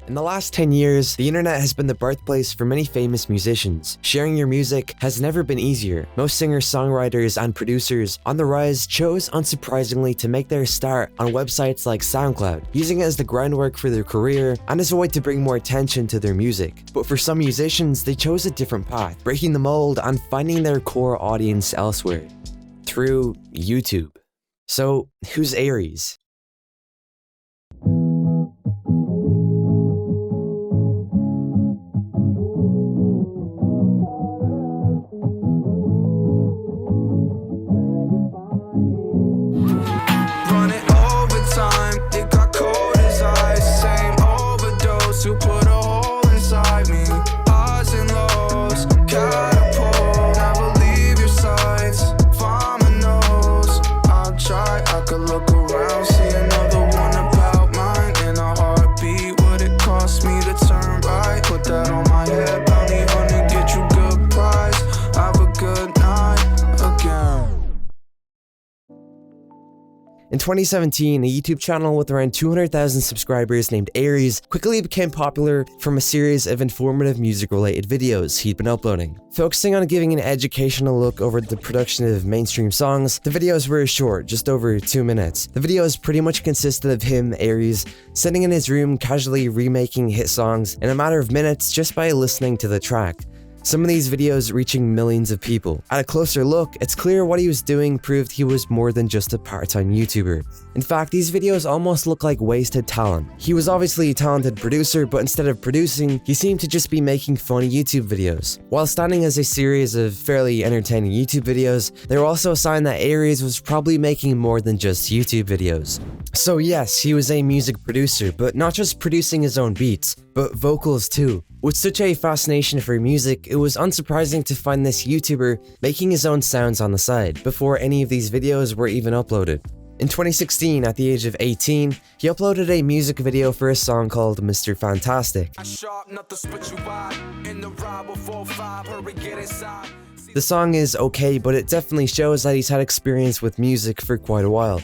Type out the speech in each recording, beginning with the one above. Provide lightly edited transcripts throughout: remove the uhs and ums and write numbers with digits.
In the last 10 years, the internet has been the birthplace for many famous musicians. Sharing your music has never been easier. Most singer-songwriters and producers on the rise chose, unsurprisingly, to make their start on websites like SoundCloud, using it as the groundwork for their career and as a way to bring more attention to their music. But for some musicians, they chose a different path, breaking the mold and finding their core audience elsewhere, through YouTube. So, who's Aries? In 2017, a YouTube channel with around 200,000 subscribers named Aries quickly became popular from a series of informative music-related videos he'd been uploading. Focusing on giving an educational look over the production of mainstream songs, the videos were short, just over 2 minutes. The videos pretty much consisted of him, Aries, sitting in his room casually remaking hit songs in a matter of minutes just by listening to the track. Some of these videos reaching millions of people. At a closer look, it's clear what he was doing proved he was more than just a part-time YouTuber. In fact, these videos almost look like wasted talent. He was obviously a talented producer, but instead of producing, he seemed to just be making funny YouTube videos. While standing as a series of fairly entertaining YouTube videos, they were also a sign that Aries was probably making more than just YouTube videos. So yes, he was a music producer, but not just producing his own beats, but vocals too. With such a fascination for music, it was unsurprising to find this YouTuber making his own sounds on the side, before any of these videos were even uploaded. In 2016, at the age of 18, he uploaded a music video for a song called Mr. Fantastic. The song is okay, but it definitely shows that he's had experience with music for quite a while.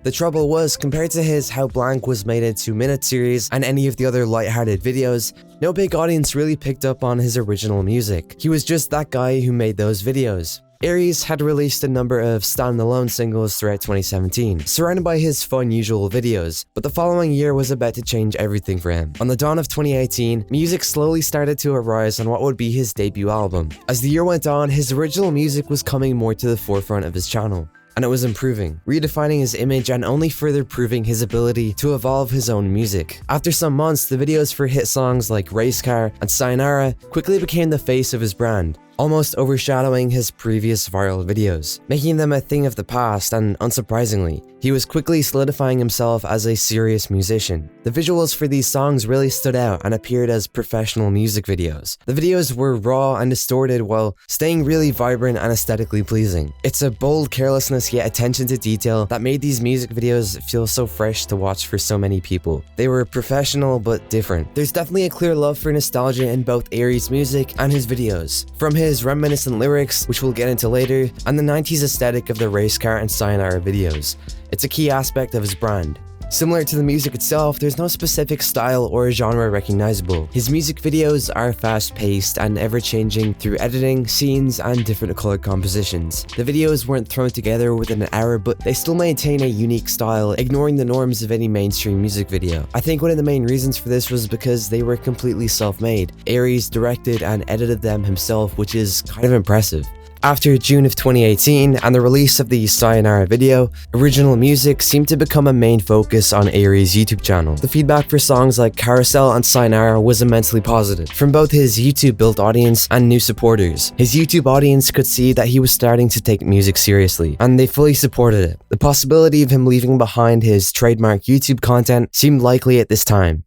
The trouble was, compared to his How Blank Was Made a 2-minute series and any of the other lighthearted videos, no big audience really picked up on his original music. He was just that guy who made those videos. Aries had released a number of standalone singles throughout 2017, surrounded by his fun usual videos, but the following year was about to change everything for him. On the dawn of 2018, music slowly started to arise on what would be his debut album. As the year went on, his original music was coming more to the forefront of his channel, and it was improving, redefining his image and only further proving his ability to evolve his own music. After some months, the videos for hit songs like RACECAR and SAYONARA quickly became the face of his brand, almost overshadowing his previous viral videos, making them a thing of the past, and unsurprisingly, he was quickly solidifying himself as a serious musician. The visuals for these songs really stood out and appeared as professional music videos. The videos were raw and distorted while staying really vibrant and aesthetically pleasing. It's a bold carelessness yet attention to detail that made these music videos feel so fresh to watch for so many people. They were professional but different. There's definitely a clear love for nostalgia in both Aries' music and his videos. From his reminiscent lyrics, which we'll get into later, and the 90s aesthetic of the RACECAR and SAYONARA videos. It's a key aspect of his brand. Similar to the music itself, there's no specific style or genre recognizable. His music videos are fast-paced and ever-changing through editing, scenes, and different color compositions. The videos weren't thrown together within an hour, but they still maintain a unique style, ignoring the norms of any mainstream music video. I think one of the main reasons for this was because they were completely self-made. Aries directed and edited them himself, which is kind of impressive. After June of 2018 and the release of the SAYONARA video, original music seemed to become a main focus on Aries' YouTube channel. The feedback for songs like Carousel and SAYONARA was immensely positive, from both his YouTube-built audience and new supporters. His YouTube audience could see that he was starting to take music seriously, and they fully supported it. The possibility of him leaving behind his trademark YouTube content seemed likely at this time.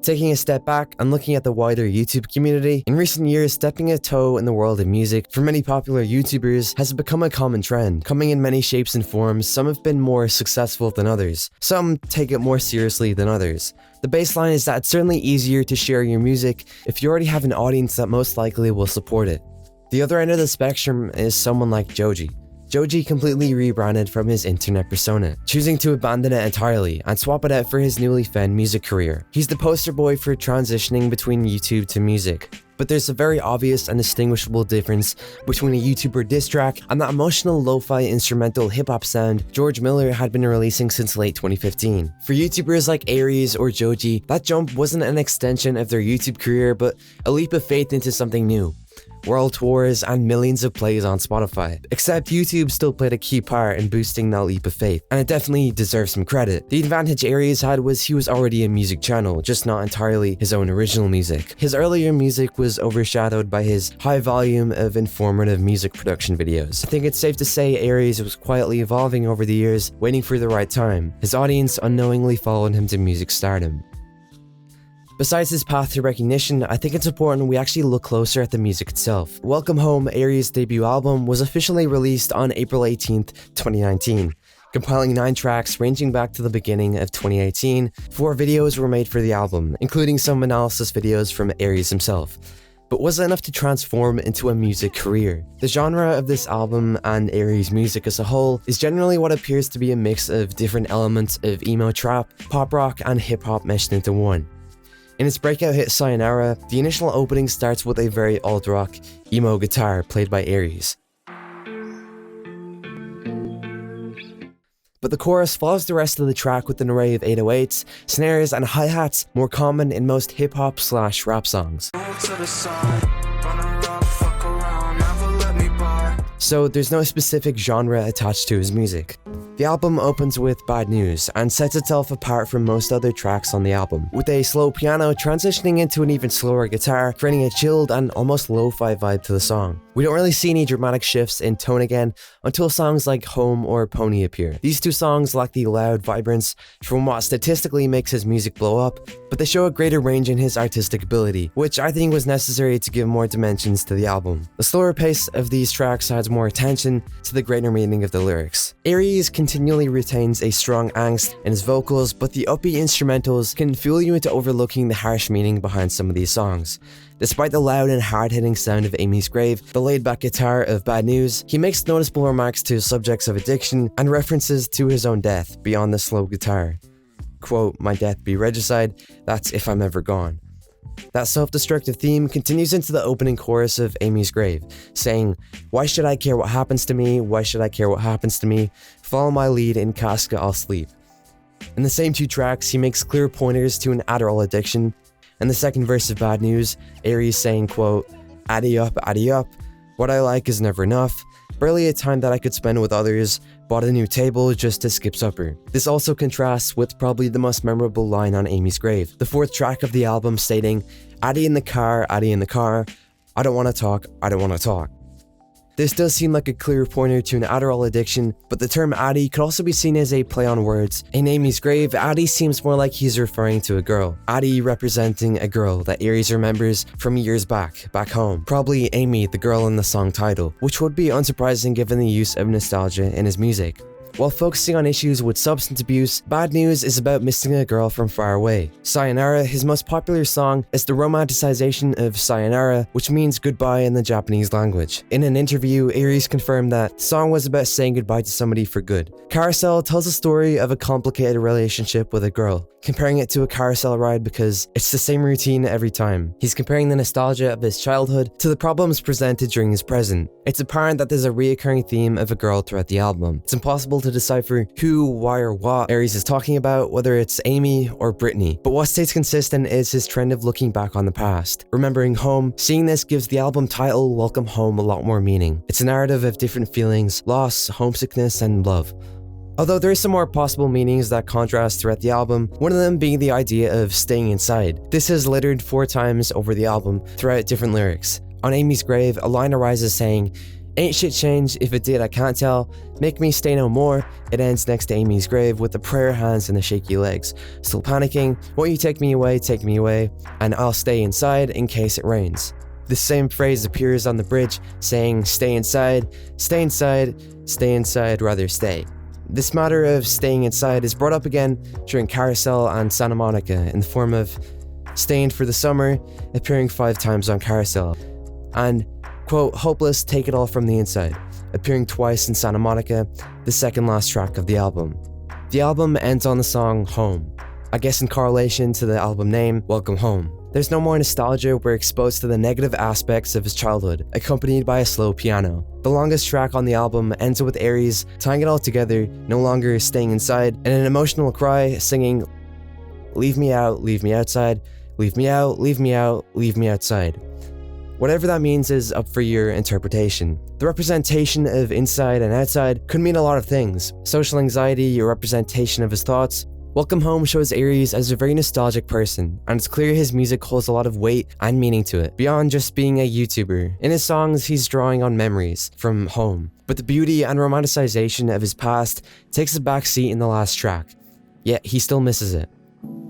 Taking a step back and looking at the wider YouTube community, in recent years, stepping a toe in the world of music for many popular YouTubers has become a common trend, coming in many shapes and forms. Some have been more successful than others. Some take it more seriously than others. The baseline is that it's certainly easier to share your music if you already have an audience that most likely will support it. The other end of the spectrum is someone like Joji. Joji completely rebranded from his internet persona, choosing to abandon it entirely and swap it out for his newly found music career. He's the poster boy for transitioning between YouTube to music. But there's a very obvious and distinguishable difference between a YouTuber diss track and that emotional lo-fi instrumental hip-hop sound George Miller had been releasing since late 2015. For YouTubers like Aries or Joji, that jump wasn't an extension of their YouTube career, but a leap of faith into something new. World tours, and millions of plays on Spotify. Except YouTube still played a key part in boosting that leap of faith, and it definitely deserves some credit. The advantage Aries had was he was already a music channel, just not entirely his own original music. His earlier music was overshadowed by his high volume of informative music production videos. I think it's safe to say Aries was quietly evolving over the years, waiting for the right time. His audience unknowingly followed him to music stardom. Besides his path to recognition, I think it's important we actually look closer at the music itself. Welcome Home, Aries' debut album, was officially released on April 18th, 2019. Compiling 9 tracks ranging back to the beginning of 2018, 4 videos were made for the album, including some analysis videos from Aries himself. But was it enough to transform into a music career? The genre of this album and Aries' music as a whole is generally what appears to be a mix of different elements of emo trap, pop rock, and hip hop meshed into one. In its breakout hit SAYONARA, the initial opening starts with a very alt-rock, emo guitar played by Aries. But the chorus follows the rest of the track with an array of 808s, snares, and hi-hats more common in most hip-hop/rap songs. So there's no specific genre attached to his music. The album opens with Bad News and sets itself apart from most other tracks on the album, with a slow piano transitioning into an even slower guitar, creating a chilled and almost lo-fi vibe to the song. We don't really see any dramatic shifts in tone again until songs like Home or Pony appear. These 2 songs lack the loud vibrance from what statistically makes his music blow up, but they show a greater range in his artistic ability, which I think was necessary to give more dimensions to the album. The slower pace of these tracks adds more attention to the greater meaning of the lyrics. Aries continually retains a strong angst in his vocals, but the upbeat instrumentals can fool you into overlooking the harsh meaning behind some of these songs. Despite the loud and hard-hitting sound of Amy's Grave, the laid-back guitar of Bad News, he makes noticeable remarks to subjects of addiction and references to his own death beyond the slow guitar. Quote, "My death be regicide, that's if I'm ever gone." That self-destructive theme continues into the opening chorus of Amy's Grave, saying, "Why should I care what happens to me? Why should I care what happens to me? Follow my lead, in casket I'll sleep." In the same 2 tracks, he makes clear pointers to an Adderall addiction. In the second verse of Bad News, Aries saying, quote, addy up, what I like is never enough, barely a time that I could spend with others, bought a new table just to skip supper." This also contrasts with probably the most memorable line on Amy's Grave, the 4th track of the album stating, Addy in the car, I don't want to talk, I don't want to talk." This does seem like a clear pointer to an Adderall addiction, but the term Addy could also be seen as a play on words. In Amy's Grave, Addy seems more like he's referring to a girl. Addy representing a girl that Aries remembers from years back home. Probably Amy, the girl in the song title, which would be unsurprising given the use of nostalgia in his music. While focusing on issues with substance abuse, Bad News is about missing a girl from far away. Sayonara, his most popular song, is the romanticization of sayonara, which means goodbye in the Japanese language. In an interview, Aries confirmed that the song was about saying goodbye to somebody for good. Carousel tells a story of a complicated relationship with a girl, comparing it to a carousel ride because it's the same routine every time. He's comparing the nostalgia of his childhood to the problems presented during his present. It's apparent that there's a reoccurring theme of a girl throughout the album. It's impossible to decipher who, why, or what Aries is talking about, whether it's Amy or Brittany. But what stays consistent is his trend of looking back on the past. Remembering home, seeing this gives the album title, Welcome Home, a lot more meaning. It's a narrative of different feelings, loss, homesickness, and love. Although there are some more possible meanings that contrast throughout the album, one of them being the idea of staying inside. This is littered 4 times over the album throughout different lyrics. On Amy's Grave, a line arises saying, "Ain't shit changed, if it did I can't tell, make me stay no more." It ends next to Amy's Grave with the prayer hands and the shaky legs. Still panicking, "Won't you take me away, and I'll stay inside in case it rains." This same phrase appears on the bridge saying, "Stay inside, rather stay." This matter of staying inside is brought up again during Carousel and Santa Monica in the form of "Staying for the summer," appearing 5 times on Carousel, and quote, "Hopeless, take it all from the inside," appearing twice in Santa Monica, the second last track of the album. The album ends on the song Home, I guess in correlation to the album name, Welcome Home. There's no more nostalgia, we're exposed to the negative aspects of his childhood, accompanied by a slow piano. The longest track on the album ends with Aries tying it all together, no longer staying inside, and an emotional cry singing, "Leave me out, leave me outside, leave me out, leave me out, leave me outside." Whatever that means is up for your interpretation. The representation of inside and outside could mean a lot of things. Social anxiety, a representation of his thoughts. Welcome Home shows Aries as a very nostalgic person, and it's clear his music holds a lot of weight and meaning to it, beyond just being a YouTuber. In his songs, he's drawing on memories from home, but the beauty and romanticization of his past takes a backseat in the last track, yet he still misses it.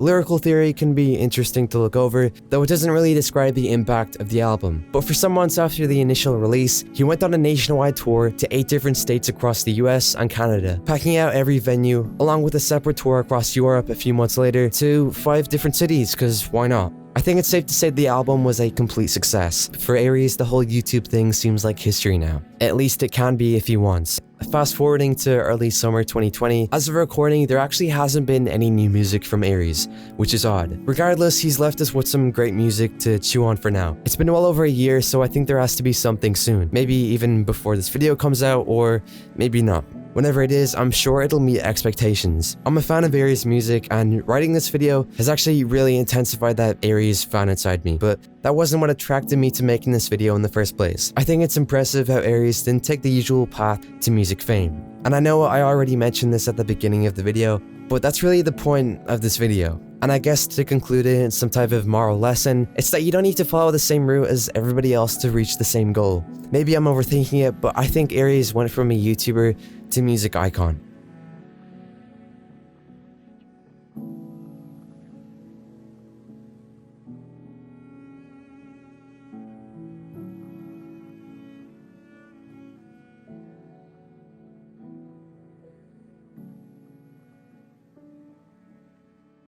Lyrical theory can be interesting to look over, though it doesn't really describe the impact of the album. But for some months after the initial release, he went on a nationwide tour to 8 different states across the US and Canada, packing out every venue, along with a separate tour across Europe a few months later to 5 different cities, cause why not? I think it's safe to say the album was a complete success. For Aries, the whole YouTube thing seems like history now. At least it can be if he wants. Fast forwarding to early summer 2020, as of recording, there actually hasn't been any new music from Aries, which is odd. Regardless, he's left us with some great music to chew on for now. It's been well over a year, so I think there has to be something soon. Maybe even before this video comes out, or maybe not. Whenever it is, I'm sure it'll meet expectations. I'm a fan of Aries' music, and writing this video has actually really intensified that Aries fan inside me, but that wasn't what attracted me to making this video in the first place. I think it's impressive how Aries didn't take the usual path to music fame. And I know I already mentioned this at the beginning of the video, but that's really the point of this video. And I guess to conclude it in some type of moral lesson, it's that you don't need to follow the same route as everybody else to reach the same goal. Maybe I'm overthinking it, but I think Aries went from a YouTuber to music icon.